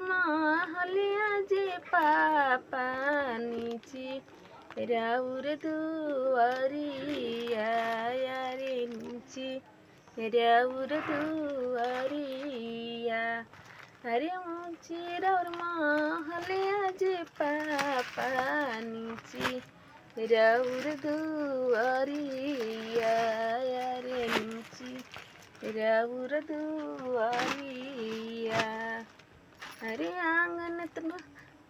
महलिया जे पापा नीचे राउर दुआरिया रे नीचे राउर दुआरिया। अरे ऊँची राउर महलिया जे पापा नीचे राउर दुआरिया रे नीचे राउर दुआरिया। अरे आंगन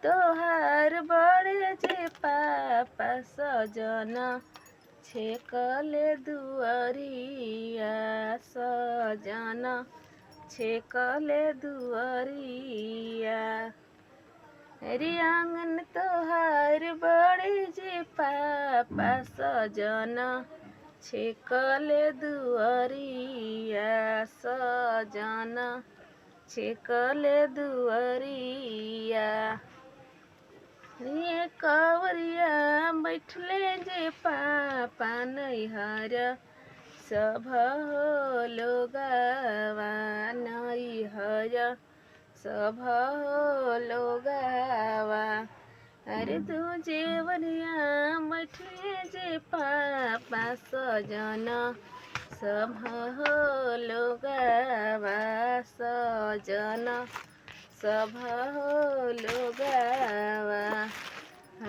तोहार बड़े जे पापा सजना छेकले दुआरिया सजना छेकले दुआरिया। अरे आंगन तोहार बड़े जे पापा सजना छेकले दुआरिया सजना छेकले दुआरिया। ये कवरिया बैठले जे पापा नैहर सब लोगवा नैहर सब लोगवा। अरे दूजे वरिया बैठले जे पापा सजना सब लोगवा सजना सब लोगवा।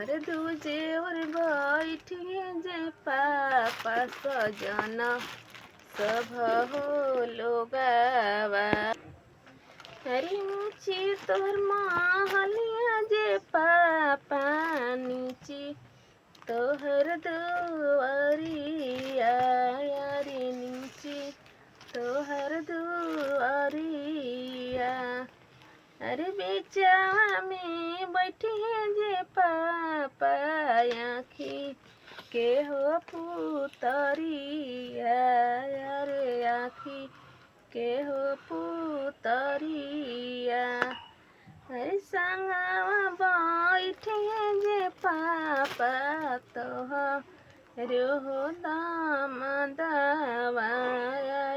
अरे दूजे और बैठिए जे पापा सजना सब लोगवा। अरे ऊँची तोहर महलिया जे पापा नीचे तोहर दुआरिया रे नीचे तोहर दुआरिया। अरे बेचावा में बैठे जे पापा आँखी के हो पुतरिया रे आँखी के हो पुतरिया। अरे संगवा बैठे जे पापा तोहर हो दामदवा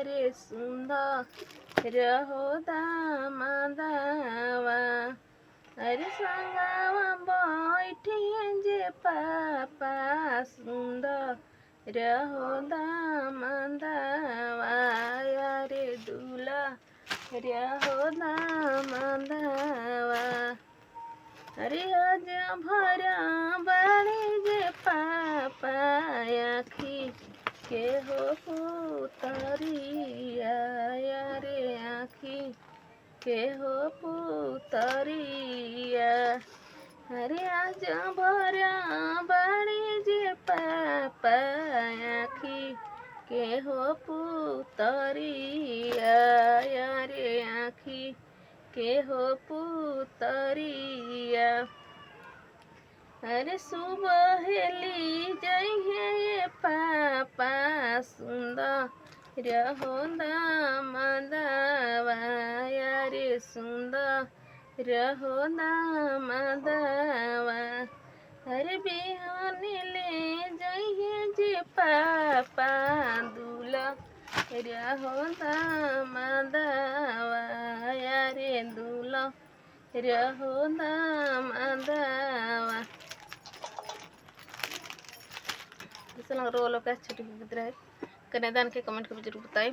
रे सुंदर हो दामदवा। अरे संगवा बैठे जे पापा सुंदर हो दामदवा रे दूल्हा हो दामदवा। अरे आज भरा बड़े जे पापा आँखी के हो पुतरिया रे आँखी के हो पुतरिया। अरे आज भरा बड़े जे पापा आँखी के हो पुतरिया रे आँखी के हो पुतरिया। अरे सुबहेली जइहे ये पापा सुंदर हो दामदवा रे सुंदर हो दामदवा। अरे बिहानी ले जइहे जे पापा दूल्हा हो दामदवा रे दूल्हा हो दामदवा। रोल का छोटी कन्यादान के कमेंट कर जरूर बताएं।